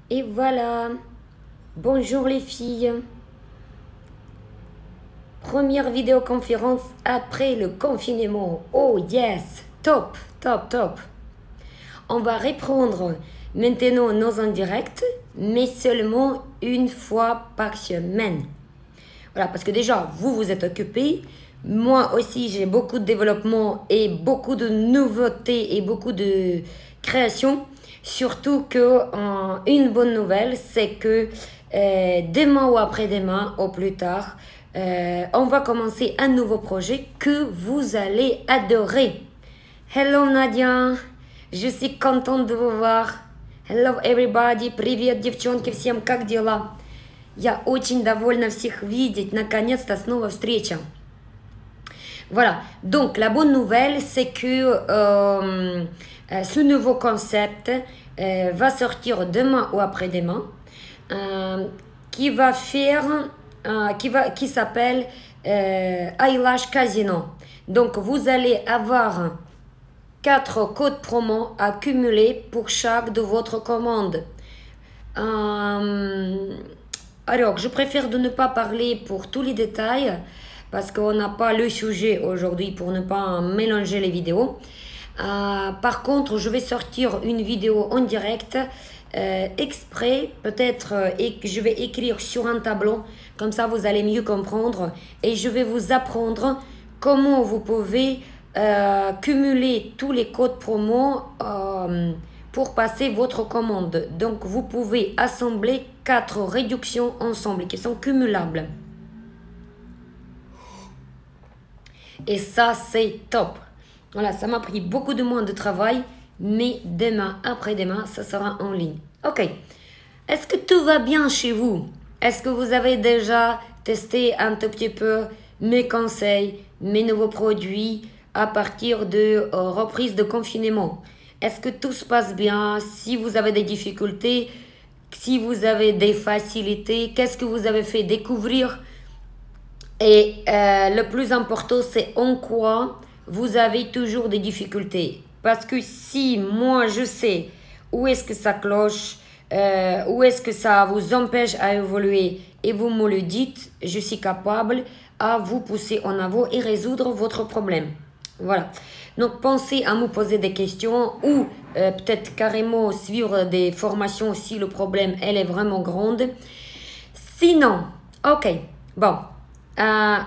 Et voilà. Bonjour les filles. Première vidéoconférence après le confinement. Oh yes. Top, top, top. On va reprendre maintenant nos en direct, mais seulement une fois par semaine. Voilà, parce que déjà, vous êtes occupés. Moi aussi, j'ai beaucoup de développement et beaucoup de nouveautés et beaucoup de créations. Surtout que une bonne nouvelle, c'est que demain ou après-demain, au plus tard, on va commencer un nouveau projet que vous allez adorer. Hello Nadia, je suis contente de vous voir. Hello everybody, привет, девчонки, всем как дела? Я очень довольна всех видеть, наконец-то снова встреча. Voilà, donc la bonne nouvelle, c'est que ce nouveau concept va sortir demain ou après-demain, qui va faire, qui s'appelle Eyelash Casino. Donc vous allez avoir 4 codes promo à cumuler pour chaque de votre commande. Alors, je préfère de ne pas parler pour tous les détails parce qu'on n'a pas le sujet aujourd'hui pour ne pas mélanger les vidéos. Par contre, je vais sortir une vidéo en direct exprès, peut-être, et que je vais écrire sur un tableau, comme ça vous allez mieux comprendre. Et je vais vous apprendre comment vous pouvez cumuler tous les codes promo pour passer votre commande. Donc, vous pouvez assembler 4 réductions ensemble qui sont cumulables. Et ça, c'est top. Voilà, ça m'a pris beaucoup de moins de travail, mais demain, après-demain, ça sera en ligne. Ok. Est-ce que tout va bien chez vous? Est-ce que vous avez déjà testé un tout petit peu mes conseils, mes nouveaux produits à partir de reprise de confinement? Est-ce que tout se passe bien? Si vous avez des difficultés, si vous avez des facilités, qu'est-ce que vous avez fait découvrir? Et le plus important, c'est en quoi vous avez toujours des difficultés. Parce que si moi, je sais où est-ce que ça cloche, où est-ce que ça vous empêche à évoluer et vous me le dites, je suis capable à vous pousser en avant et résoudre votre problème. Voilà. Donc, pensez à me poser des questions ou peut-être carrément suivre des formations si le problème, elle est vraiment grande. Sinon, ok, bon,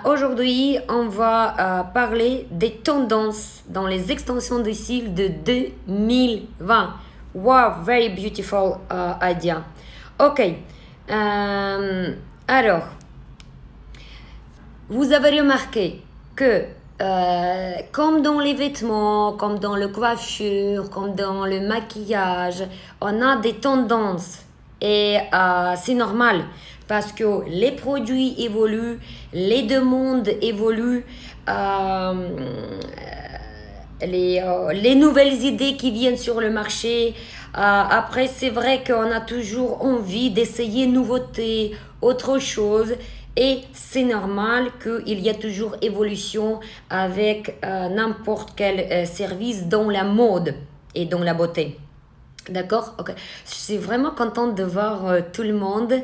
aujourd'hui, on va parler des tendances dans les extensions de cils de 2020. Wow, very beautiful idea. Ok, alors, vous avez remarqué que comme dans les vêtements, comme dans le coiffure, comme dans le maquillage, on a des tendances. Et c'est normal parce que les produits évoluent, les demandes évoluent, les nouvelles idées qui viennent sur le marché. Après, c'est vrai qu'on a toujours envie d'essayer nouveautés, autre chose. Et c'est normal qu'il y a toujours évolution avec n'importe quel service dans la mode et dans la beauté. D'accord? Ok. Je suis vraiment contente de voir tout le monde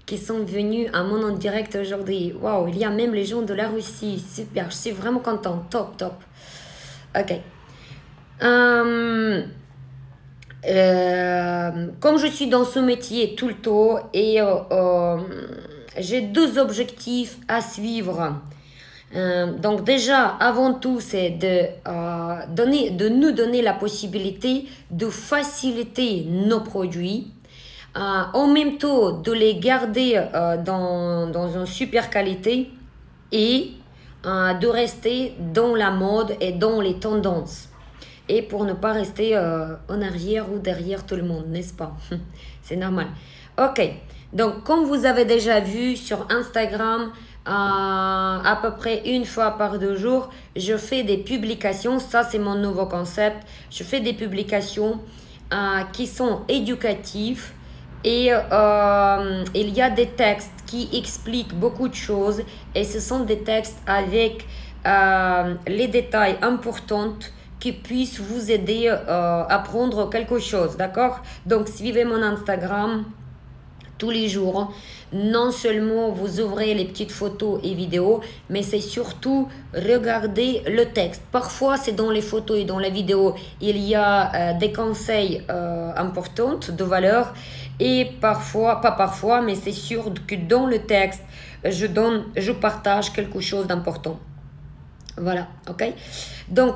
qui sont venus à mon en direct aujourd'hui. Waouh, il y a même les gens de la Russie. Super, je suis vraiment contente. Top, top. Ok. Comme je suis dans ce métier tout le temps et j'ai 2 objectifs à suivre. Donc déjà, avant tout, c'est de nous donner la possibilité de faciliter nos produits. En même temps, de les garder dans une super qualité et de rester dans la mode et dans les tendances. Et pour ne pas rester en arrière ou derrière tout le monde, n'est-ce pas? C'est normal. Ok, donc comme vous avez déjà vu sur Instagram, à peu près une fois par 2 jours, je fais des publications. Ça, c'est mon nouveau concept. Je fais des publications qui sont éducatives. Et il y a des textes qui expliquent beaucoup de choses. Et ce sont des textes avec les détails importants qui puissent vous aider à apprendre quelque chose, d'accord? Donc, suivez mon Instagram tous les jours. Non seulement vous ouvrez les petites photos et vidéos, mais c'est surtout regarder le texte. Parfois, c'est dans les photos et dans la vidéo, il y a des conseils importants de valeur. Et parfois, pas parfois, mais c'est sûr que dans le texte, je partage quelque chose d'important. Voilà, ok. Donc,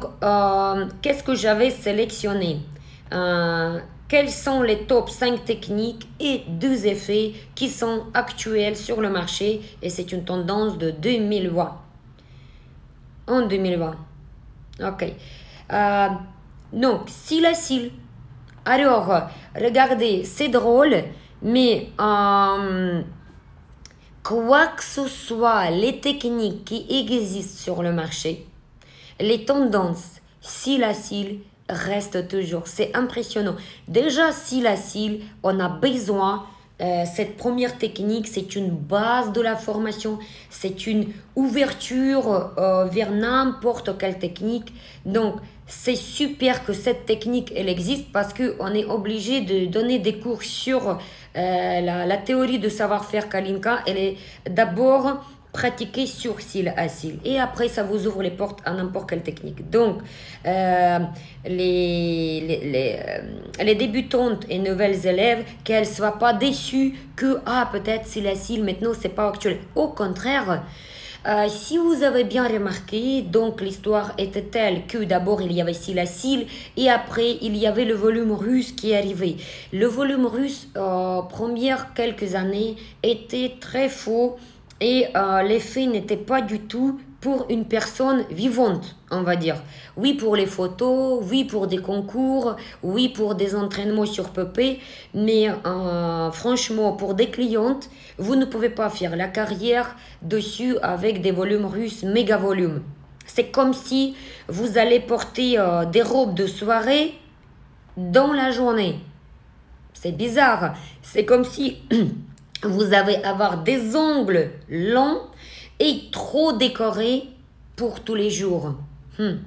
qu'est-ce que j'avais sélectionné? Quels sont les top 5 techniques et 2 effets qui sont actuels sur le marché? Et c'est une tendance de 2020. En 2020. Ok. Donc, Silacil. Alors, regardez, c'est drôle, mais quoi que ce soit, les techniques qui existent sur le marché, les tendances Silacil restent toujours. C'est impressionnant. Déjà, Silacil, on a besoin, cette première technique, c'est une base de la formation, c'est une ouverture vers n'importe quelle technique. Donc, c'est super que cette technique, elle existe parce qu'on est obligé de donner des cours sur la théorie de savoir-faire Kalinka. Elle est d'abord pratiquer sur cils à cils. Et après, ça vous ouvre les portes à n'importe quelle technique. Donc, les débutantes et nouvelles élèves, qu'elles ne soient pas déçues que, peut-être cils à cils, maintenant, c'est pas actuel. Au contraire, si vous avez bien remarqué, donc l'histoire était telle que d'abord il y avait cils à cils et après il y avait le volume russe qui est arrivé. Le volume russe, premières quelques années, était très faux. Et l'effet n'était pas du tout pour une personne vivante, on va dire. Oui, pour les photos, oui, pour des concours, oui, pour des entraînements sur PP. Mais franchement, pour des clientes, vous ne pouvez pas faire la carrière dessus avec des volumes russes, méga volumes. C'est comme si vous allez porter des robes de soirée dans la journée. C'est bizarre. C'est comme si... vous allez avoir des ongles longs et trop décorés pour tous les jours.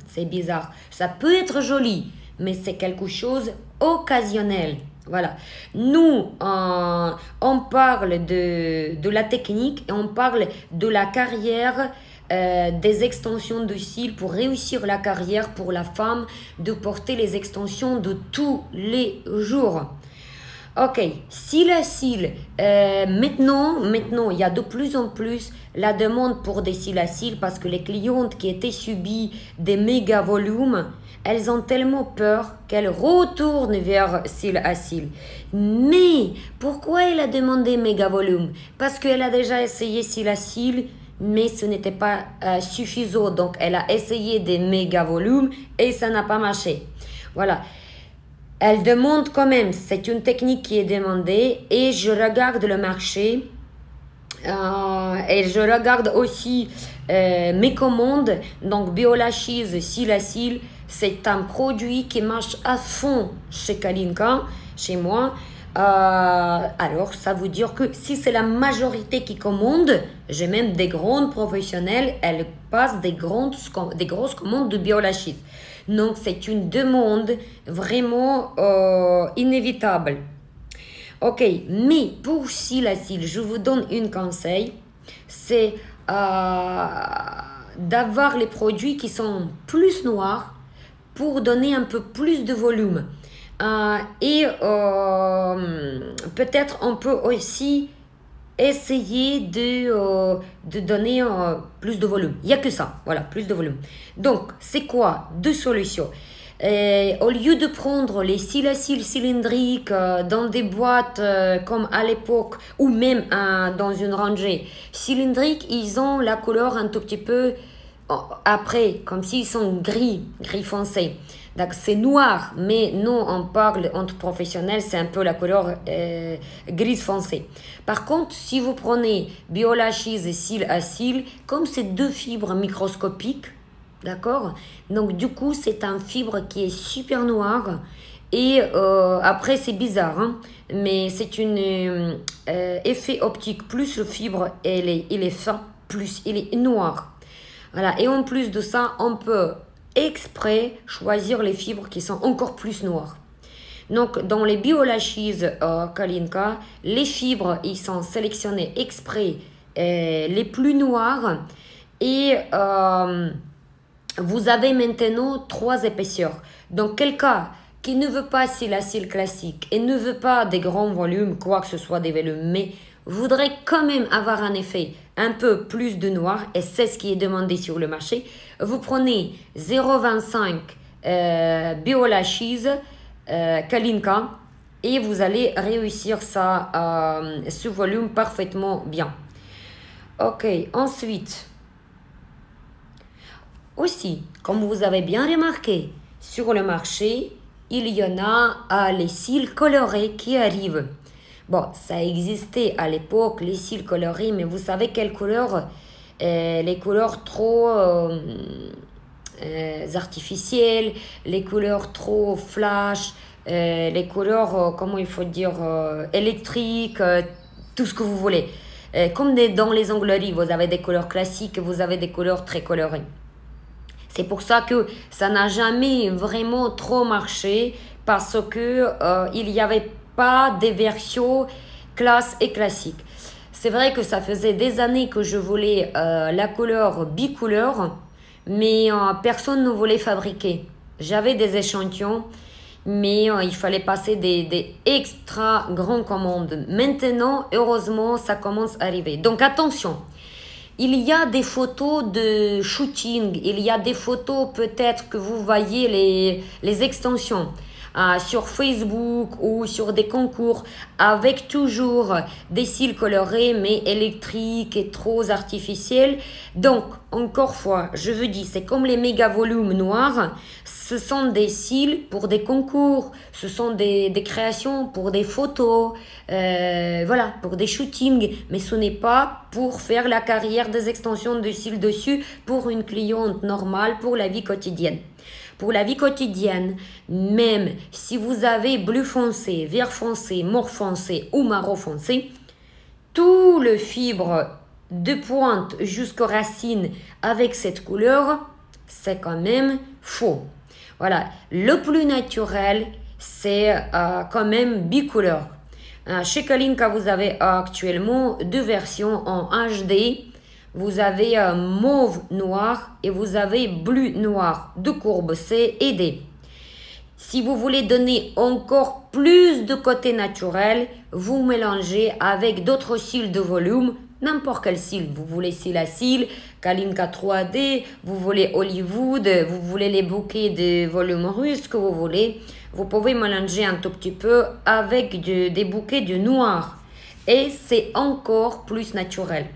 C'est bizarre. Ça peut être joli, mais c'est quelque chose occasionnel. Voilà. Nous, on parle de la technique et on parle de la carrière, des extensions de cils pour réussir la carrière pour la femme, de porter les extensions de tous les jours. Ok, cils à cils, maintenant, il y a de plus en plus la demande pour des cils à cils parce que les clientes qui étaient subies des méga volumes, elles ont tellement peur qu'elles retournent vers cils à cils. Mais pourquoi elle a demandé méga volume? Parce qu'elle a déjà essayé cils à cils, mais ce n'était pas suffisant. Donc, elle a essayé des méga volumes et ça n'a pas marché. Voilà. Elle demande quand même, c'est une technique qui est demandée et je regarde le marché et je regarde aussi mes commandes. Donc Biolachise cils à cils, c'est un produit qui marche à fond chez Kalinka, chez moi. Alors ça veut dire que si c'est la majorité qui commande, j'ai même des grandes professionnelles, elles passent des grosses commandes de Biolachise. Donc, c'est une demande vraiment inévitable. Ok, mais pour cils à cils, je vous donne un conseil. C'est d'avoir les produits qui sont plus noirs pour donner un peu plus de volume. Et peut-être on peut aussi essayer de donner plus de volume. Il n'y a que ça, voilà, plus de volume. Donc, c'est quoi? Deux solutions. Au lieu de prendre les cils à cils cylindriques dans des boîtes comme à l'époque, ou même dans une rangée cylindrique, ils ont la couleur un tout petit peu après, comme s'ils sont gris foncé. Donc c'est noir, mais nous on parle entre professionnels, c'est un peu la couleur grise foncée. Par contre, si vous prenez Biolachise et cils à cils, comme c'est deux fibres microscopiques, d'accord? Donc du coup, c'est un fibre qui est super noir. Et après, c'est bizarre, hein? Mais c'est un effet optique. Plus le fibre, il est fin, plus il est noir. Voilà. Et en plus de ça, on peut exprès choisir les fibres qui sont encore plus noires. Donc, dans les biolashes Kalinka, les fibres, ils sont sélectionnés exprès les plus noirs. Et vous avez maintenant 3 épaisseurs. Donc, quelqu'un qui ne veut pas la cils classique et ne veut pas des grands volumes, quoi que ce soit des volumes, mais voudrait quand même avoir un effet un peu plus de noir, et c'est ce qui est demandé sur le marché, vous prenez 0,25 biolashes Kalinka et vous allez réussir ça, ce volume parfaitement bien. Ok, ensuite, aussi, comme vous avez bien remarqué, sur le marché, il y en a les cils colorés qui arrivent. Bon, ça existait à l'époque, les cils colorés, mais vous savez quelle couleur? Les couleurs trop artificielles, les couleurs trop flash, les couleurs, comment il faut dire, électriques, tout ce que vous voulez. Comme dans les ongleries, vous avez des couleurs classiques, vous avez des couleurs très colorées. C'est pour ça que ça n'a jamais vraiment trop marché, parce que il n'y avait pas des versions classe et classique. C'est vrai que ça faisait des années que je voulais la couleur bicouleur, mais personne ne voulait fabriquer. J'avais des échantillons, mais il fallait passer des extra grandes commandes. Maintenant, heureusement, ça commence à arriver. Donc attention, il y a des photos de shooting, il y a des photos peut-être que vous voyez les extensions sur Facebook ou sur des concours avec toujours des cils colorés mais électriques et trop artificiels. Donc, encore fois, je vous dis, c'est comme les méga volumes noirs, ce sont des cils pour des concours, ce sont des créations pour des photos, voilà, pour des shootings, mais ce n'est pas pour faire la carrière des extensions de cils dessus pour une cliente normale pour la vie quotidienne. Pour la vie quotidienne, même si vous avez bleu foncé, vert foncé, mauve foncé ou marron foncé, tout le fibre de pointe jusqu'aux racines avec cette couleur, c'est quand même faux. Voilà, le plus naturel, c'est quand même bicouleur. Chez Kalinka, vous avez actuellement 2 versions en HD. Vous avez mauve noir et vous avez bleu noir, 2 courbes C et D. Si vous voulez donner encore plus de côté naturel, vous mélangez avec d'autres cils de volume, n'importe quel cil. Vous voulez cils à cils, Kalinka 3D, vous voulez Hollywood, vous voulez les bouquets de volume russe que vous voulez. Vous pouvez mélanger un tout petit peu avec des bouquets de noir. Et c'est encore plus naturel.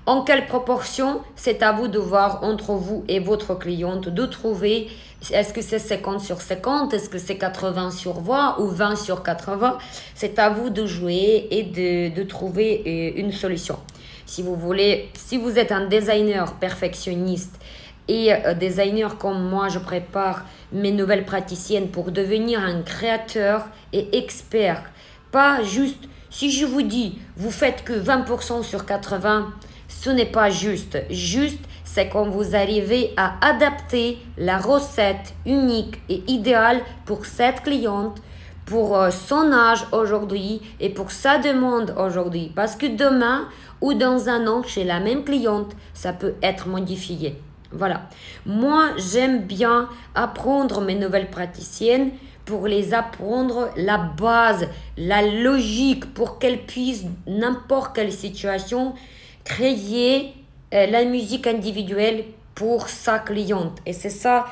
En quelle proportion, c'est à vous de voir entre vous et votre cliente, de trouver, est-ce que c'est 50 sur 50, est-ce que c'est 80 sur 20 ou 20 sur 80. C'est à vous de jouer et de trouver une solution. Si vous voulez, si vous êtes un designer perfectionniste et designer comme moi, je prépare mes nouvelles praticiennes pour devenir un créateur et expert. Pas juste, si je vous dis, vous faites que 20% sur 80, ce n'est pas juste. Juste, c'est quand vous arrivez à adapter la recette unique et idéale pour cette cliente, pour son âge aujourd'hui et pour sa demande aujourd'hui. Parce que demain ou dans un an, chez la même cliente, ça peut être modifié. Voilà. Moi, j'aime bien apprendre mes nouvelles praticiennes pour les apprendre la base, la logique, pour qu'elles puissent, n'importe quelle situation, créer la musique individuelle pour sa cliente. Et c'est ça,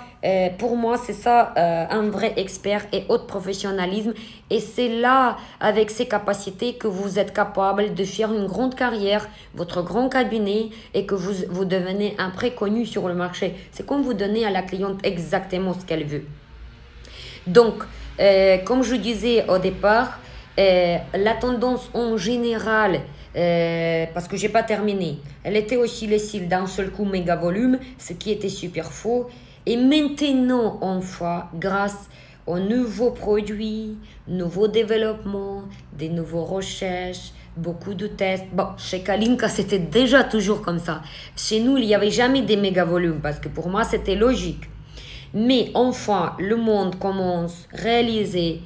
pour moi, c'est ça un vrai expert et haut professionnalisme. Et c'est là, avec ces capacités, que vous êtes capable de faire une grande carrière, votre grand cabinet, et que vous devenez un préconnu sur le marché. C'est comme vous donnez à la cliente exactement ce qu'elle veut. Donc, comme je disais au départ, la tendance en général, parce que j'ai pas terminé, elle était aussi les cils d'un seul coup méga volume, ce qui était super faux. Et maintenant, enfin, grâce aux nouveaux produits, nouveaux développements, des nouveaux recherches, beaucoup de tests. Bon, chez Kalinka, c'était déjà toujours comme ça. Chez nous, il n'y avait jamais des méga volumes parce que pour moi, c'était logique. Mais enfin, le monde commence à réaliser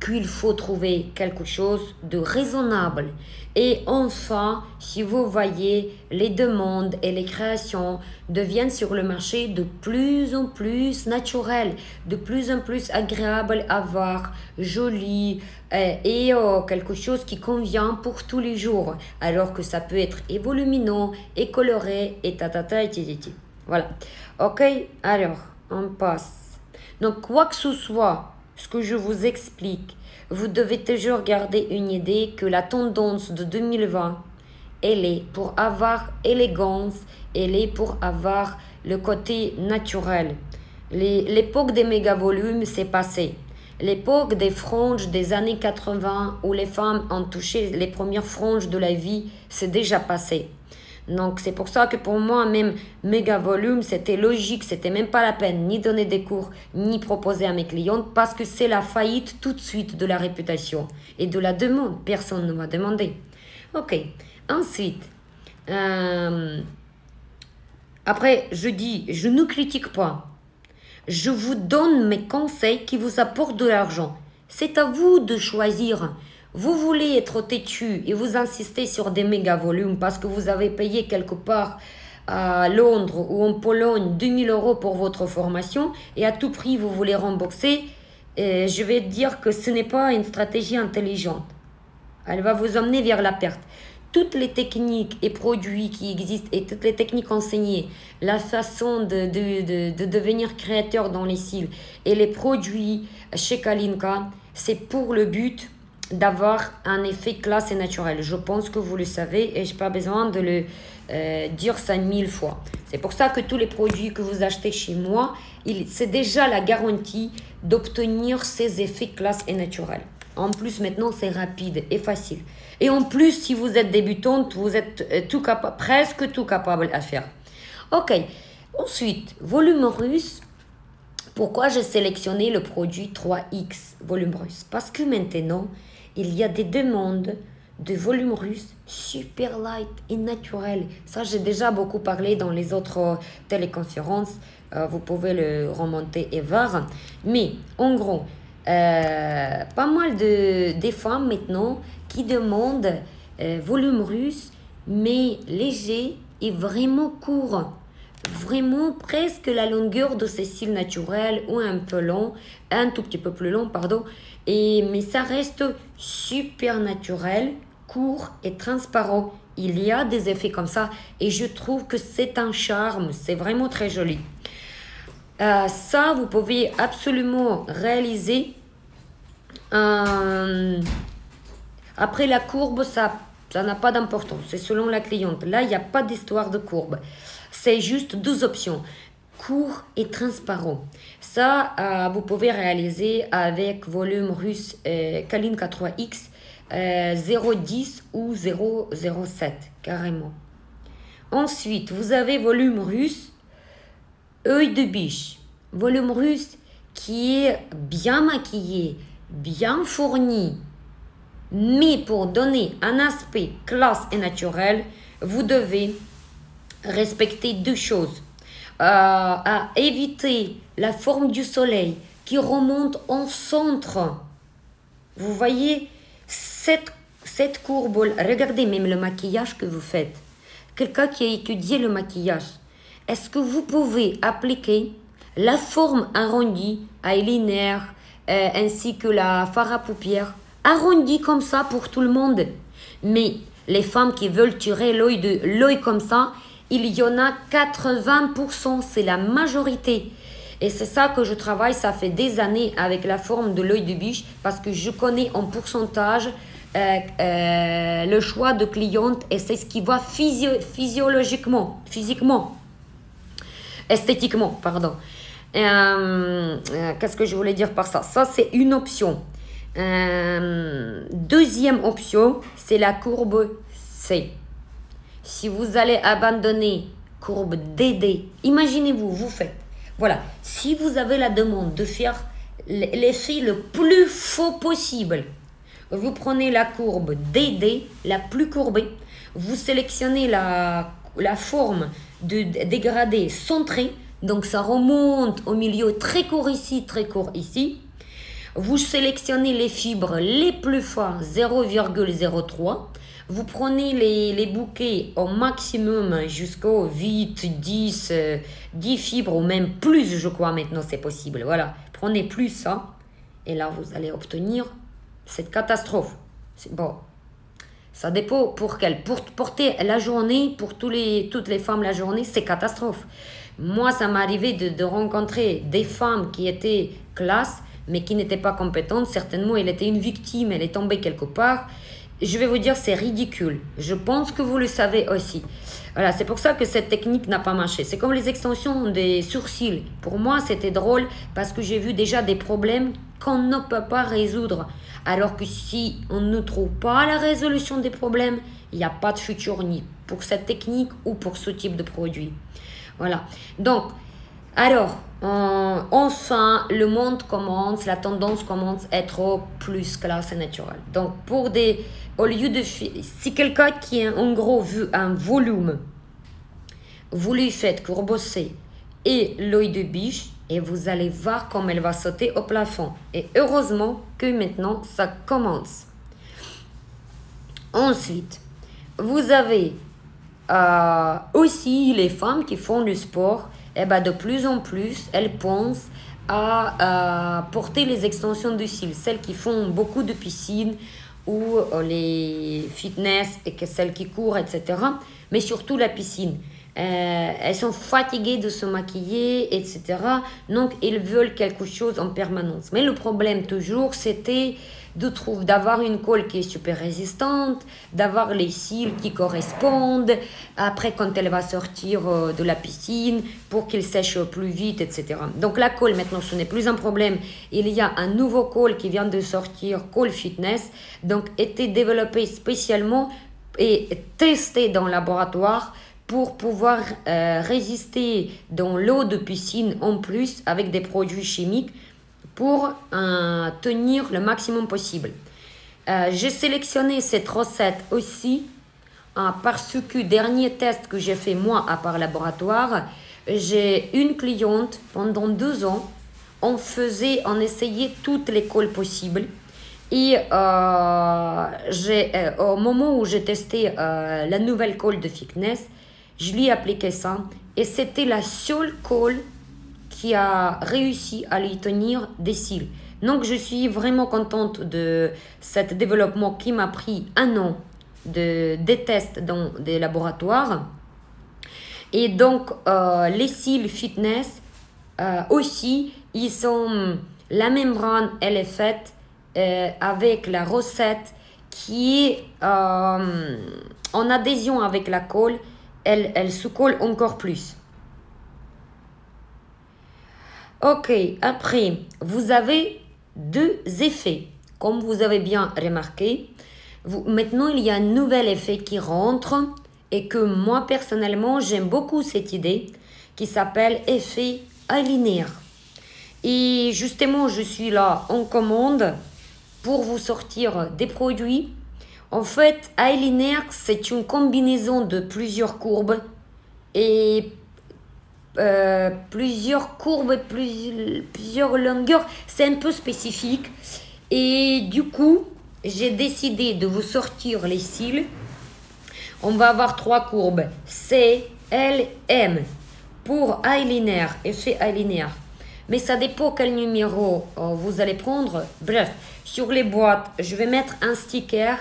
qu'il faut trouver quelque chose de raisonnable. Et enfin, si vous voyez, les demandes et les créations deviennent sur le marché de plus en plus naturelles, de plus en plus agréables à voir, jolies et quelque chose qui convient pour tous les jours. Alors que ça peut être et volumineux, et coloré, et tatata, et tititi. Voilà. Ok, alors, on passe. Donc, quoi que ce soit, ce que je vous explique, vous devez toujours garder une idée que la tendance de 2020, elle est pour avoir élégance, elle est pour avoir le côté naturel. L'époque des méga volumes, c'est passé. L'époque des franges des années 80 où les femmes ont touché les premières franges de la vie, c'est déjà passé. Donc c'est pour ça que pour moi même méga volume c'était logique, c'était même pas la peine ni donner des cours ni proposer à mes clientes parce que c'est la faillite tout de suite de la réputation et de la demande, personne ne m'a demandé. Ok, ensuite après je dis je ne critique pas, je vous donne mes conseils qui vous apportent de l'argent, c'est à vous de choisir. Vous voulez être têtu et vous insistez sur des méga volumes parce que vous avez payé quelque part à Londres ou en Pologne 2000 € pour votre formation et à tout prix vous voulez rembourser, je vais dire que ce n'est pas une stratégie intelligente. Elle va vous emmener vers la perte. Toutes les techniques et produits qui existent et toutes les techniques enseignées, la façon de devenir créateur dans les cils et les produits chez Kalinka, c'est pour le but d'avoir un effet classe et naturel. Je pense que vous le savez et je n'ai pas besoin de le dire 5000 fois. C'est pour ça que tous les produits que vous achetez chez moi, c'est déjà la garantie d'obtenir ces effets classe et naturels. En plus, maintenant, c'est rapide et facile. Et en plus, si vous êtes débutante, vous êtes presque tout capable à faire. Ok. Ensuite, volume russe. Pourquoi j'ai sélectionné le produit 3X volume russe? Parce que maintenant, il y a des demandes de volume russe super light et naturel. Ça, j'ai déjà beaucoup parlé dans les autres téléconférences. Vous pouvez le remonter et voir. Mais, en gros, pas mal des femmes maintenant qui demandent volume russe, mais léger et vraiment court. Vraiment presque la longueur de ces cils naturels ou un peu long, un tout petit peu plus long, pardon. Mais ça reste super naturel, court et transparent. Il y a des effets comme ça et je trouve que c'est un charme, c'est vraiment très joli. Ça, vous pouvez absolument réaliser. Après la courbe, ça n'a pas d'importance, c'est selon la cliente. Là, il n'y a pas d'histoire de courbe. C'est juste deux options, court et transparent. Ça, vous pouvez réaliser avec volume russe Kalinka 3X 0,10 ou 0,07 carrément. Ensuite, vous avez volume russe œil de biche. Volume russe qui est bien maquillé, bien fourni. Mais pour donner un aspect classe et naturel, vous devez respecter deux choses. À éviter la forme du soleil qui remonte en centre. Vous voyez cette courbe, regardez même le maquillage que vous faites. Quelqu'un qui a étudié le maquillage, est-ce que vous pouvez appliquer la forme arrondie, eyeliner, ainsi que la fard à paupières, arrondie comme ça pour tout le monde? Mais les femmes qui veulent tirer l'œil comme ça, il y en a 80%, c'est la majorité. Et c'est ça que je travaille, ça fait des années avec la forme de l'œil de biche, parce que je connais en pourcentage le choix de clientes et c'est ce qui va physiquement, esthétiquement, pardon. Qu'est-ce que je voulais dire par ça? Ça, c'est une option. Deuxième option, c'est la courbe C. Si vous allez abandonner courbe DD, imaginez-vous, vous faites. Voilà, si vous avez la demande de faire l'effet le plus faux possible, vous prenez la courbe DD, la plus courbée, vous sélectionnez la forme de dégradé centré, donc ça remonte au milieu, très court ici, très court ici. Vous sélectionnez les fibres les plus fortes, 0,03. Vous prenez les bouquets au maximum jusqu'au 8, 10 fibres ou même plus, je crois maintenant c'est possible. Voilà, prenez plus ça et là vous allez obtenir cette catastrophe. Bon, ça dépend pour quelle. Pour porter la journée, pour toutes les femmes la journée, c'est catastrophe. Moi, ça m'est arrivé de rencontrer des femmes qui étaient classe, mais qui n'étaient pas compétentes. Certainement, elle était une victime, elle est tombée quelque part. Je vais vous dire, c'est ridicule. Je pense que vous le savez aussi. Voilà, c'est pour ça que cette technique n'a pas marché. C'est comme les extensions des sourcils. Pour moi, c'était drôle parce que j'ai vu déjà des problèmes qu'on ne peut pas résoudre. Alors que si on ne trouve pas la résolution des problèmes, il n'y a pas de futur ni pour cette technique ou pour ce type de produit. Voilà. Donc, alors, enfin, le monde commence, la tendance commence à être plus classe et naturelle. Donc, au lieu de, si quelqu'un qui a en gros vu un volume, vous lui faites courbosser et l'œil de biche, et vous allez voir comme elle va sauter au plafond. Et heureusement que maintenant, ça commence. Ensuite, vous avez aussi les femmes qui font du sport. Et ben de plus en plus, elles pensent à porter les extensions de cils. Celles qui font beaucoup de piscine ou les fitness et que celles qui courent, etc. Mais surtout la piscine. Elles sont fatiguées de se maquiller, etc. Donc, elles veulent quelque chose en permanence. Mais le problème toujours, c'était d'avoir une colle qui est super résistante, d'avoir les cils qui correspondent, après quand elle va sortir de la piscine, pour qu'ils sèchent plus vite, etc. Donc la colle, maintenant, ce n'est plus un problème. Il y a un nouveau colle qui vient de sortir, Colle Fitness, donc été développé spécialement et testé dans le laboratoire pour pouvoir résister dans l'eau de piscine en plus avec des produits chimiques pour tenir le maximum possible. J'ai sélectionné cette recette aussi parce que dernier test que j'ai fait moi à part laboratoire, j'ai une cliente pendant 2 ans, on essayait toutes les colles possibles. Et au moment où j'ai testé la nouvelle colle de fitness, je lui ai appliqué ça et c'était la seule colle qui a réussi à lui tenir des cils. Donc je suis vraiment contente de ce développement qui m'a pris 1 an des tests dans des laboratoires. Et donc les cils fitness aussi, la membrane elle est faite avec la recette qui est en adhésion avec la colle. Elle se colle encore plus. Ok, après, vous avez 2 effets. Comme vous avez bien remarqué, maintenant, il y a un nouvel effet qui rentre et que moi, personnellement, j'aime beaucoup cette idée qui s'appelle effet eyeliner. Et justement, je suis là en commande pour vous sortir des produits. En fait, eyeliner, c'est une combinaison de plusieurs courbes et plusieurs longueurs. C'est un peu spécifique. Et du coup, j'ai décidé de vous sortir les cils. On va avoir 3 courbes. C, L, M. Pour eyeliner, effet eyeliner. Mais ça dépend quel numéro vous allez prendre. Bref, sur les boîtes, je vais mettre un sticker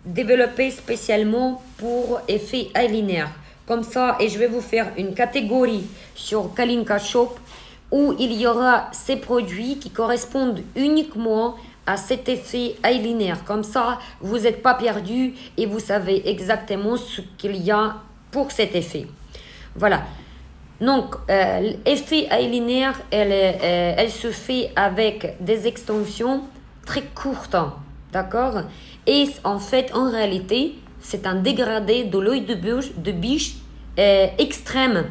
développé spécialement pour effet eyeliner. Comme ça, et je vais vous faire une catégorie sur Kalinka Shop où il y aura ces produits qui correspondent uniquement à cet effet eyeliner. Comme ça, vous n'êtes pas perdu et vous savez exactement ce qu'il y a pour cet effet. Voilà. Donc, l'effet eyeliner, elle se fait avec des extensions très courtes. D'accord? Et en fait, en réalité, c'est un dégradé de l'œil de biche extrême.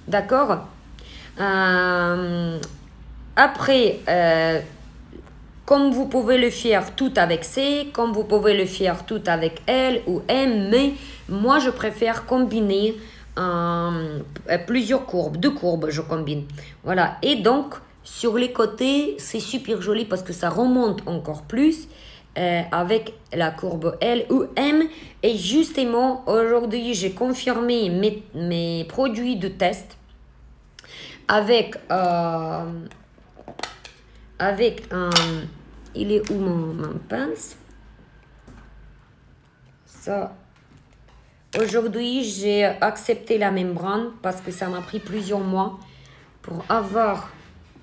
D'accord? Après, comme vous pouvez le faire tout avec C, comme vous pouvez le faire tout avec L ou M, mais moi, je préfère combiner plusieurs courbes. 2 courbes, je combine. Voilà. Et donc, Sur les côtés, c'est super joli parce que ça remonte encore plus avec la courbe L ou M. Et justement, aujourd'hui, j'ai confirmé mes produits de test avec un... Il est où mon pince? Ça. Aujourd'hui, j'ai accepté la membrane parce que ça m'a pris plusieurs mois pour avoir...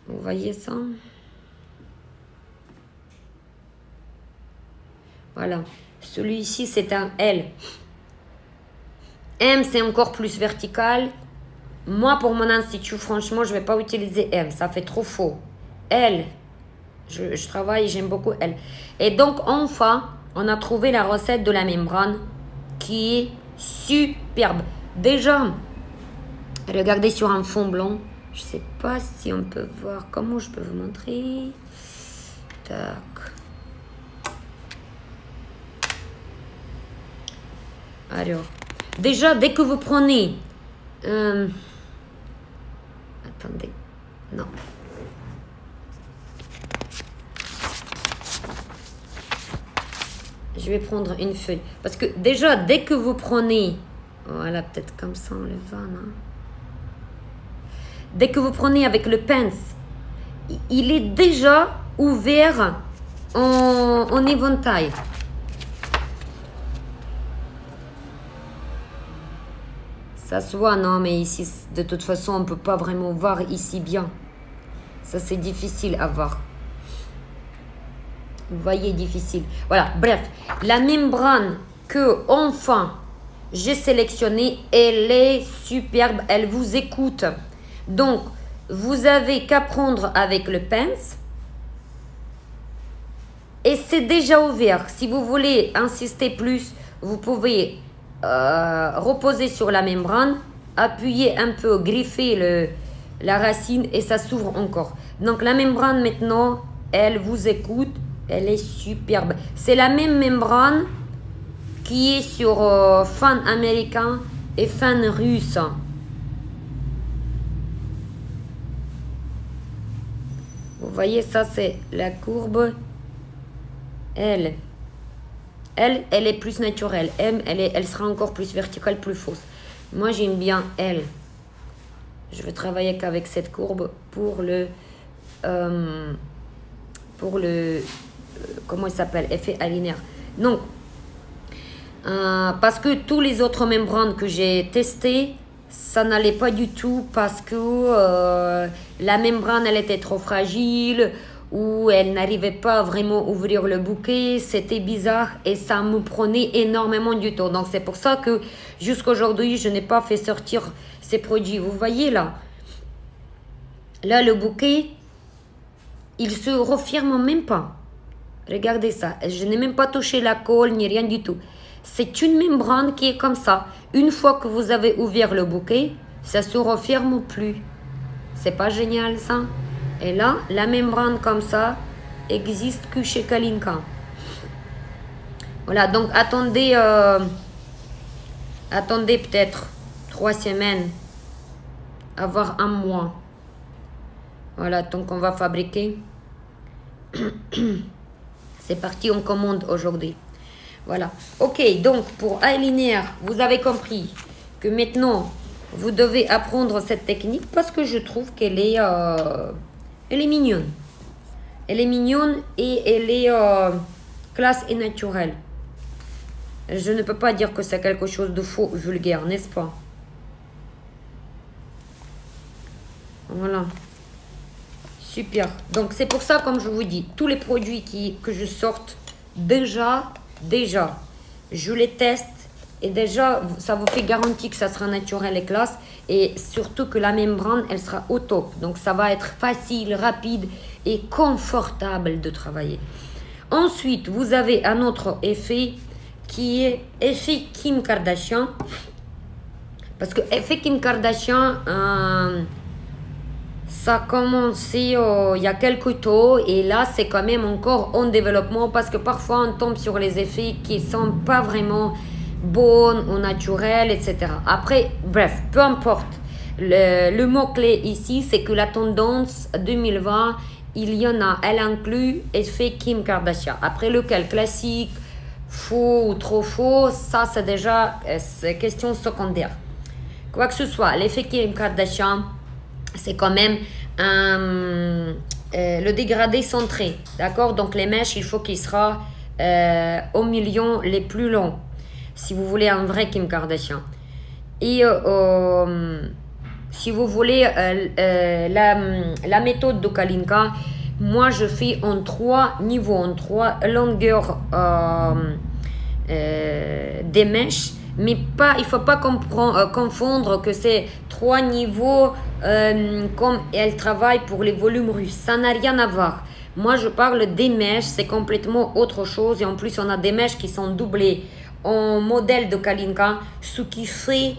Vous voyez ça? Voilà. Celui-ci, c'est un L. M, c'est encore plus vertical. Moi, pour mon institut, franchement, je ne vais pas utiliser M. Ça fait trop faux. L. Je travaille, j'aime beaucoup L. Et donc, enfin, on a trouvé la recette de la membrane qui est superbe. Déjà, regardez sur un fond blanc. Je sais pas si on peut voir. Comment je peux vous montrer? Tac. Alors, déjà, dès que vous prenez... attendez. Non. Je vais prendre une feuille. Parce que déjà, dès que vous prenez... Voilà, peut-être comme ça, on le voit, non? Dès que vous prenez avec le pince, il est déjà ouvert en éventail. Ça se voit, non, mais ici, de toute façon, on ne peut pas vraiment voir ici bien. Ça, c'est difficile à voir. Vous voyez, difficile. Voilà, bref. La membrane que, enfin, j'ai sélectionnée, elle est superbe. Elle vous écoute. Donc, vous avez qu'à prendre avec le pince. Et c'est déjà ouvert. Si vous voulez insister plus, vous pouvez reposer sur la membrane, appuyer un peu, griffer la racine et ça s'ouvre encore. Donc, la membrane maintenant, elle vous écoute. Elle est superbe. C'est la même membrane qui est sur fan américain et fan russe. Vous voyez, ça c'est la courbe L. L, elle est plus naturelle. M, elle sera encore plus verticale, plus fausse. Moi, j'aime bien L. Je vais travailler qu'avec cette courbe pour le comment il s'appelle, effet alinéaire. Donc, parce que tous les autres membranes que j'ai testées, ça n'allait pas du tout parce que la membrane, elle était trop fragile ou elle n'arrivait pas vraiment à ouvrir le bouquet. C'était bizarre et ça me prenait énormément du temps. Donc, c'est pour ça que jusqu'à aujourd'hui, je n'ai pas fait sortir ces produits. Vous voyez là? Là, le bouquet, il se referme même pas. Regardez ça. Je n'ai même pas touché la colle ni rien du tout. C'est une membrane qui est comme ça. Une fois que vous avez ouvert le bouquet, ça se referme plus. C'est pas génial ça? Et là, la membrane comme ça existe que chez Kalinka. Voilà, donc attendez, attendez peut-être 3 semaines, avoir un mois. Voilà, donc on va fabriquer. C'est parti, on commande aujourd'hui. Voilà. Ok, donc pour eyeliner, vous avez compris que maintenant, vous devez apprendre cette technique parce que je trouve qu'elle est, elle est mignonne. Elle est mignonne et elle est classe et naturelle. Je ne peux pas dire que c'est quelque chose de faux, vulgaire, n'est-ce pas? Voilà. Super. Donc, c'est pour ça, comme je vous dis, tous les produits que je sorte, déjà, je les teste. Et déjà, ça vous fait garantie que ça sera naturel et classe. Et surtout que la membrane, elle sera au top. Donc, ça va être facile, rapide et confortable de travailler. Ensuite, vous avez un autre effet qui est effet Kim Kardashian. Parce que effet Kim Kardashian... ça a commencé il y a quelques temps et là c'est quand même encore en développement parce que parfois on tombe sur les effets qui ne sont pas vraiment bons ou naturels, etc. Après, bref, peu importe. Le mot-clé ici, c'est que la tendance 2020, il y en a, elle inclut effet Kim Kardashian. Après lequel, classique, faux ou trop faux, ça c'est déjà question secondaire. Quoi que ce soit, l'effet Kim Kardashian, c'est quand même le dégradé centré, d'accord? Donc les mèches, il faut qu'il sera au milieu les plus longs, si vous voulez un vrai Kim Kardashian. Et si vous voulez la méthode de Kalinka, moi je fais en 3 niveaux, en 3 longueurs des mèches, mais pas, il ne faut pas confondre que c'est 3 niveaux comme elle travaille pour les volumes russes. Ça n'a rien à voir. Moi je parle des mèches, c'est complètement autre chose. Et en plus on a des mèches qui sont doublées en modèle de Kalinka, ce qui fait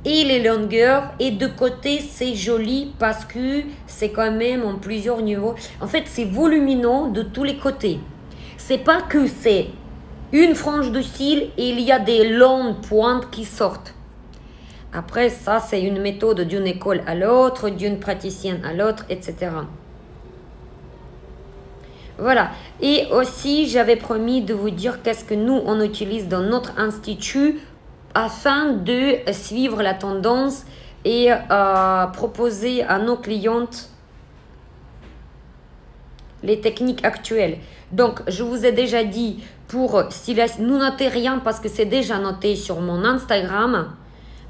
et les longueurs, et de côté c'est joli parce que c'est quand même en plusieurs niveaux. En fait c'est volumineux de tous les côtés. C'est pas que c'est une frange de cils et il y a des longues pointes qui sortent. Après ça c'est une méthode d'une école à l'autre, d'une praticienne à l'autre, etc. Voilà. Et aussi j'avais promis de vous dire qu'est-ce que nous on utilise dans notre institut afin de suivre la tendance et proposer à nos clientes les techniques actuelles. Donc, je vous ai déjà dit, si nous notez rien parce que c'est déjà noté sur mon Instagram,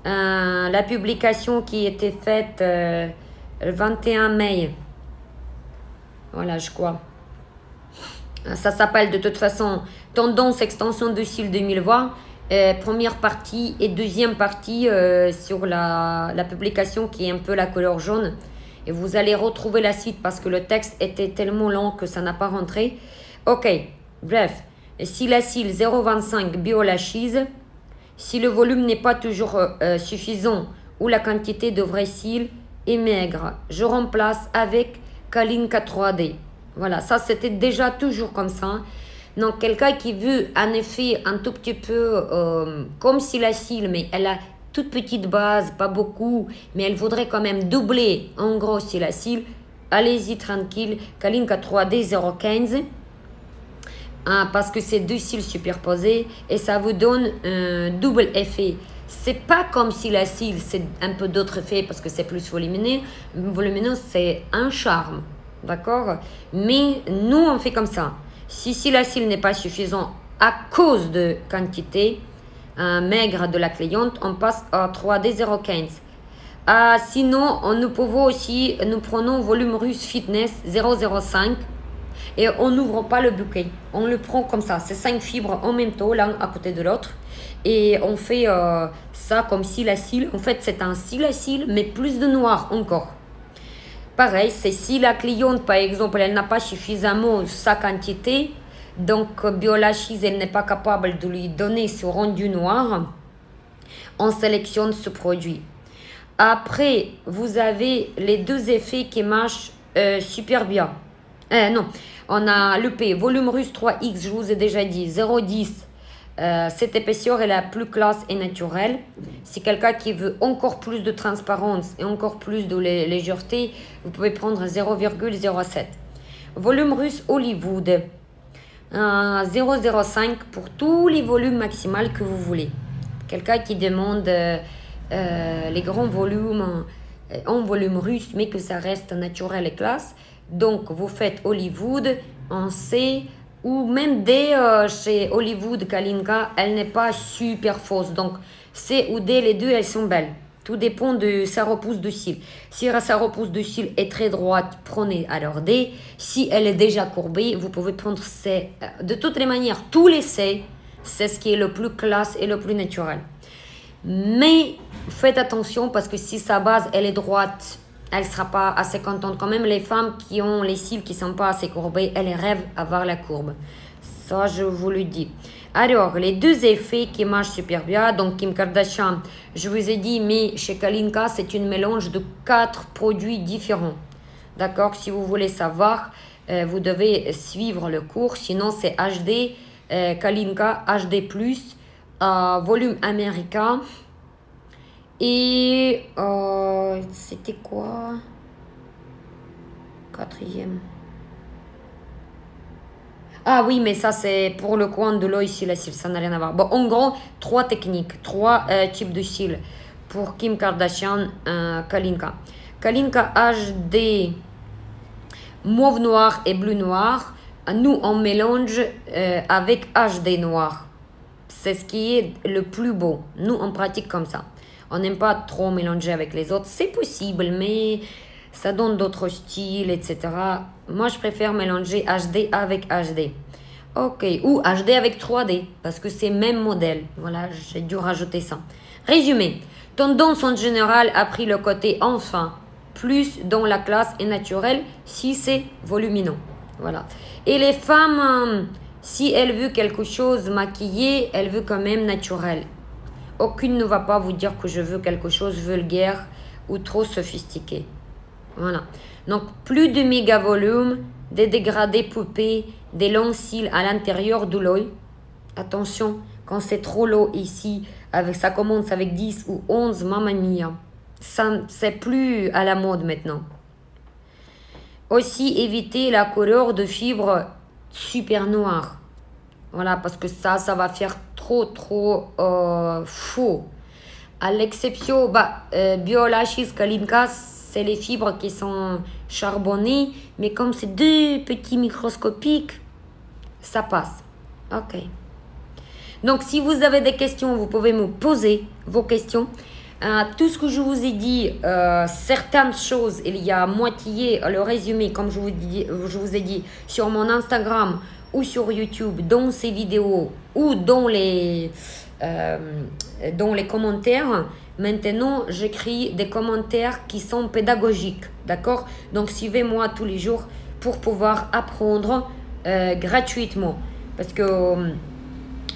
la publication qui était faite le 21 mai. Voilà, je crois. Ça s'appelle de toute façon Tendance extension de cils 2020. Première partie et deuxième partie sur la publication qui est un peu la couleur jaune. Et vous allez retrouver la suite parce que le texte était tellement long que ça n'a pas rentré. Ok, bref. Si la cils 0,25 biolachise, si le volume n'est pas toujours suffisant ou la quantité de vrais cils est maigre, je remplace avec Kalinka 3D. Voilà, ça c'était déjà toujours comme ça. Donc, quelqu'un qui veut un effet un tout petit peu comme Silacil, mais elle a toute petite base, pas beaucoup, mais elle voudrait quand même doubler en gros Silacil, allez-y tranquille, Kalinka 3D 0,15 parce que c'est 2 cils superposés et ça vous donne un double effet. C'est pas comme Silacil, c'est un peu d'autres effets parce que c'est plus volumineux. Volumineux, c'est un charme, d'accord? Mais nous, on fait comme ça. Si Silacil n'est pas suffisant à cause de quantité maigre de la cliente, on passe à 3D 0,15. Sinon, nous pouvons aussi, nous prenons volume russe fitness 0,05 et on n'ouvre pas le bouquet. On le prend comme ça, c'est 5 fibres en même temps, l'un à côté de l'autre. Et on fait ça comme Silacil. En fait, c'est un Silacil, mais plus de noir encore. Pareil, c'est si la cliente, par exemple, elle n'a pas suffisamment sa quantité, donc Biolachise, elle n'est pas capable de lui donner ce rendu noir, on sélectionne ce produit. Après, vous avez les deux effets qui marchent super bien. Non, on a l'EP, volume russe 3X, je vous ai déjà dit, 0,10. Cette épaisseur est la plus classe et naturelle. Si quelqu'un qui veut encore plus de transparence et encore plus de légèreté, vous pouvez prendre 0,07. Volume russe Hollywood, 0,05 pour tous les volumes maximaux que vous voulez. Quelqu'un qui demande les grands volumes en volume russe, mais que ça reste naturel et classe. Donc, vous faites Hollywood en C, ou même D chez Hollywood Kalinka, elle n'est pas super fausse. Donc, C ou D, les deux, elles sont belles. Tout dépend de sa repousse de cils. Si sa repousse de cils est très droite, prenez alors D. Si elle est déjà courbée, vous pouvez prendre C. De toutes les manières, tous les C, c'est ce qui est le plus classe et le plus naturel. Mais faites attention parce que si sa base, elle est droite, elle ne sera pas assez contente. Quand même, les femmes qui ont les cils qui ne sont pas assez courbés, elles rêvent d'avoir la courbe. Ça, je vous le dis. Alors, les deux effets qui marchent super bien. Donc, Kim Kardashian, je vous ai dit, mais chez Kalinka, c'est une mélange de 4 produits différents. D'accord? Si vous voulez savoir, vous devez suivre le cours. Sinon, c'est HD, Kalinka HD+, volume américain Et c'était quoi? Quatrième. Ah oui, mais ça c'est pour le coin de l'œil, cils à cils, ça n'a rien à voir. Bon, en gros, 3 techniques, 3 types de cils pour Kim Kardashian, Kalinka. Kalinka HD mauve noir et bleu noir. Nous, on mélange avec HD noir. C'est ce qui est le plus beau. Nous, on pratique comme ça. On n'aime pas trop mélanger avec les autres. C'est possible, mais ça donne d'autres styles, etc. Moi, je préfère mélanger HD avec HD. Ok, ou HD avec 3D, parce que c'est même modèle. Voilà, j'ai dû rajouter ça. Résumé, tendance en général a pris le côté enfin, plus dans la classe et naturelle, si c'est volumineux. Voilà. Et les femmes, si elles veulent quelque chose maquillé, elles veulent quand même naturel. Aucune ne va pas vous dire que je veux quelque chose vulgaire ou trop sophistiqué. Voilà. Donc, plus de méga volume, des dégradés poupées, des longs cils à l'intérieur de l'œil. Attention, quand c'est trop lourd ici, ça commence avec 10 ou 11, mamma mia. Ça, c'est plus à la mode maintenant. Aussi, éviter la couleur de fibres super noire. Voilà, parce que ça va faire trop faux. À l'exception, Biolachis Kalinka, c'est les fibres qui sont charbonnées, mais comme c'est 2 petits microscopiques, ça passe. Ok. Donc, si vous avez des questions, vous pouvez me poser vos questions. Tout ce que je vous ai dit, certaines choses, il y a moitié le résumé, comme je vous ai dit, sur mon Instagram ou sur YouTube, dans ces vidéos ou dans les commentaires. Maintenant, j'écris des commentaires qui sont pédagogiques, d'accord? Donc, suivez-moi tous les jours pour pouvoir apprendre gratuitement. Parce que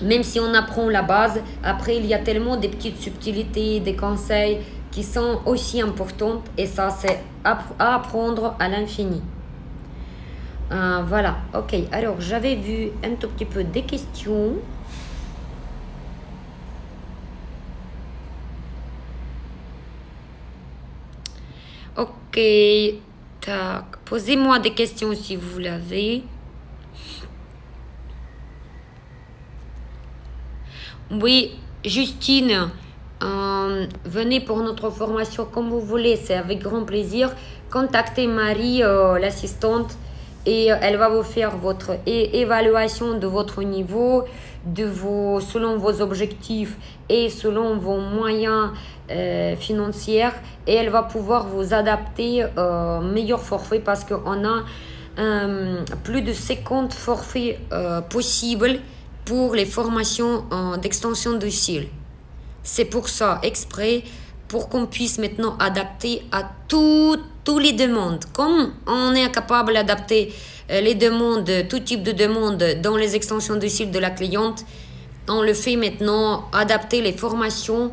même si on apprend la base, après, il y a tellement de petites subtilités, des conseils qui sont aussi importantes. Et ça, c'est à apprendre à l'infini. Voilà, ok. Alors, j'avais vu un tout petit peu des questions. Ok, tac. Posez-moi des questions si vous l'avez. Oui, Justine, venez pour notre formation comme vous voulez, c'est avec grand plaisir. Contactez Marie, l'assistante, et elle va vous faire votre évaluation de votre niveau, selon vos objectifs et selon vos moyens financiers. Et elle va pouvoir vous adapter meilleur forfait parce qu'on a plus de 50 forfaits possibles pour les formations d'extension de cils. C'est pour ça, exprès, pour qu'on puisse maintenant adapter à toutes les demandes. Comme on est capable d'adapter les demandes, tout type de demandes dans les extensions de cils de la cliente, on le fait maintenant, adapter les formations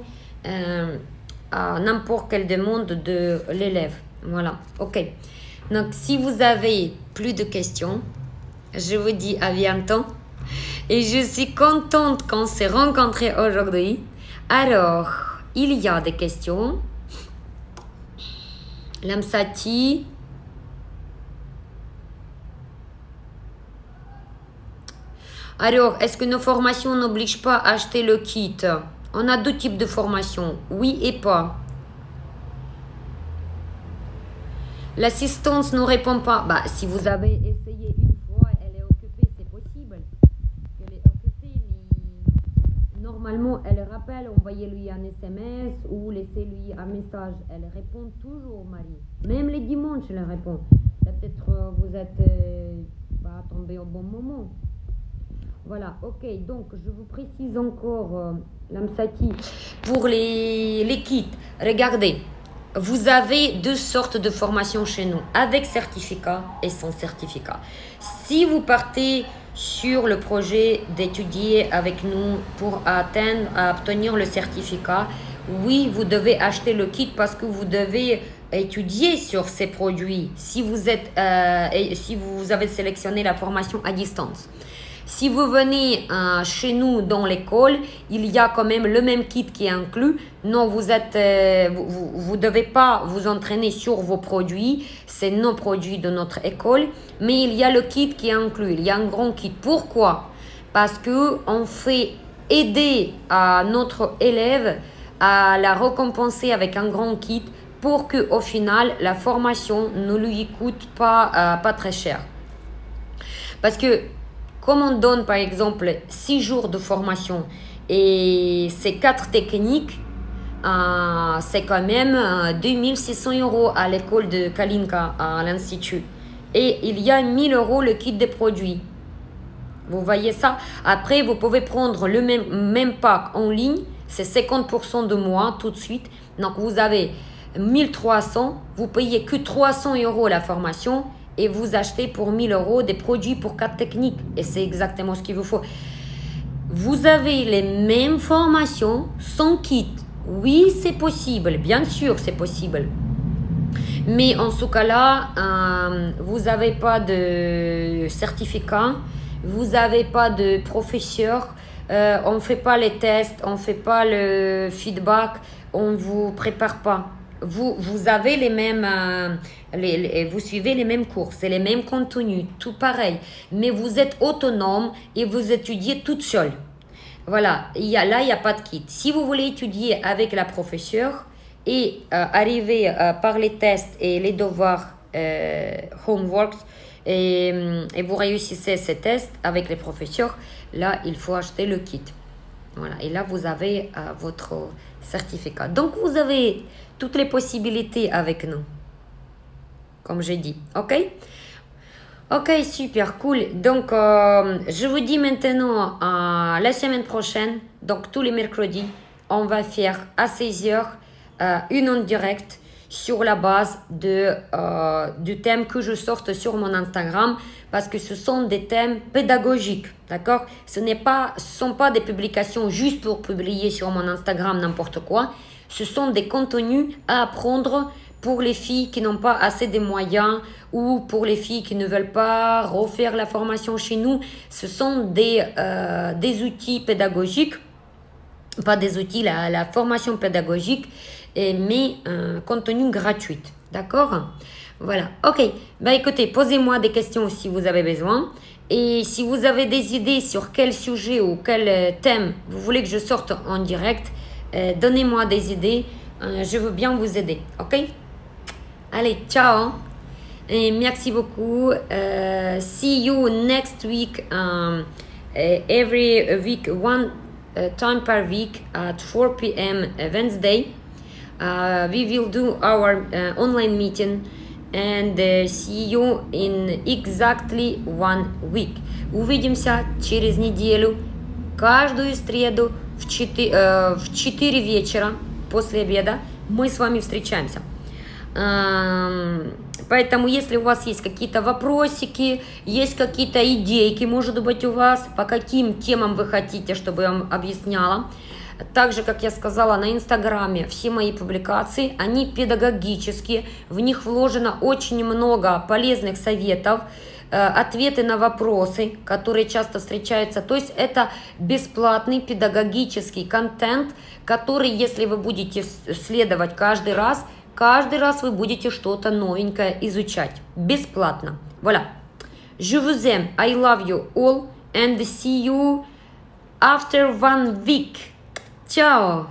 à n'importe quelle demande de l'élève. Voilà, ok. Donc, si vous avez plus de questions, je vous dis à bientôt. Et je suis contente qu'on s'est rencontrés aujourd'hui. Alors, il y a des questions. Lamsati. Alors, est-ce que nos formations n'obligent pas à acheter le kit? On a 2 types de formations, oui et pas. L'assistance ne répond pas. Si vous avez essayé une fois, elle est occupée, c'est possible. Elle est occupée, mais normalement, elle rappelle, envoyez-lui un SMS ou laissez-lui un message. Elle répond toujours, Marie. Même les dimanches, elle répond. Peut-être vous êtes pas tombé au bon moment. Voilà, ok. Donc, je vous précise encore, Lamsati, pour les kits. Regardez. Vous avez 2 sortes de formations chez nous, avec certificat et sans certificat. Si vous partez sur le projet d'étudier avec nous pour obtenir le certificat, oui, vous devez acheter le kit parce que vous devez étudier sur ces produits si vous avez sélectionné la formation à distance. Si vous venez chez nous dans l'école, il y a quand même le même kit qui est inclus. Non, vous devez pas vous entraîner sur vos produits. C'est nos produits de notre école. Mais il y a le kit qui est inclus. Il y a un grand kit. Pourquoi? Parce que on fait aider à notre élève à la récompenser avec un grand kit pour que au final la formation ne lui coûte pas très cher. Parce que comme on donne par exemple 6 jours de formation et c'est 4 techniques, c'est quand même 2600 € à l'école de Kalinka, à l'institut. Et il y a 1000 € le kit des produits. Vous voyez ça? Après, vous pouvez prendre le même pack en ligne. C'est 50% de moins tout de suite. Donc, vous avez 1300. Vous payez que 300 € la formation. Et vous achetez pour 1000 € des produits pour 4 techniques. Et c'est exactement ce qu'il vous faut. Vous avez les mêmes formations sans kit. Oui, c'est possible. Bien sûr, c'est possible. Mais en ce cas-là, vous n'avez pas de certificat. Vous n'avez pas de professeur. On ne fait pas les tests. On ne fait pas le feedback. On ne vous prépare pas. Vous avez les mêmes, vous suivez les mêmes cours, c'est les mêmes contenus, tout pareil. Mais vous êtes autonome et vous étudiez toute seule. Voilà, là, il n'y a pas de kit. Si vous voulez étudier avec la professeure et arriver par les tests et les devoirs homeworks et vous réussissez ces tests avec les professeurs, là, il faut acheter le kit. Voilà, et là, vous avez votre certificat. Donc, vous avez toutes les possibilités avec nous, comme j'ai dit. OK? Ok, super, cool. Donc, je vous dis maintenant la semaine prochaine, donc tous les mercredis, on va faire à 16h une en direct sur la base du thème que je sorte sur mon Instagram parce que ce sont des thèmes pédagogiques, d'accord? Ce ne sont pas des publications juste pour publier sur mon Instagram n'importe quoi. Ce sont des contenus à apprendre pour les filles qui n'ont pas assez de moyens ou pour les filles qui ne veulent pas refaire la formation chez nous. Ce sont des outils pédagogiques, pas des outils, la formation pédagogique, mais contenu gratuit. D'accord? Voilà. Ok. Bah écoutez, posez-moi des questions si vous avez besoin. Et si vous avez des idées sur quel sujet ou quel thème vous voulez que je sorte en direct, donnez-moi des idées. Je veux bien vous aider. Ok? Allez, ciao. Et merci beaucoup. See you next week. Every week, one time per week at 4 p.m. Wednesday. We will do our online meeting and see you in exactly 1 week. Увидимся через неделю, каждую среду в 4 вечера после обеда мы с вами встречаемся. Поэтому, если у вас есть какие-то вопросики, есть какие-то идейки, может быть, у вас, по каким темам вы хотите, чтобы я вам объясняла. Также, как я сказала, на Инстаграме все мои публикации, они педагогические, в них вложено очень много полезных советов, ответы на вопросы, которые часто встречаются. То есть это бесплатный педагогический контент, который, если вы будете следовать каждый раз вы будете что-то новенькое изучать. Бесплатно. Voilà. Je vous aime. I love you all and see you after 1 week. Ciao.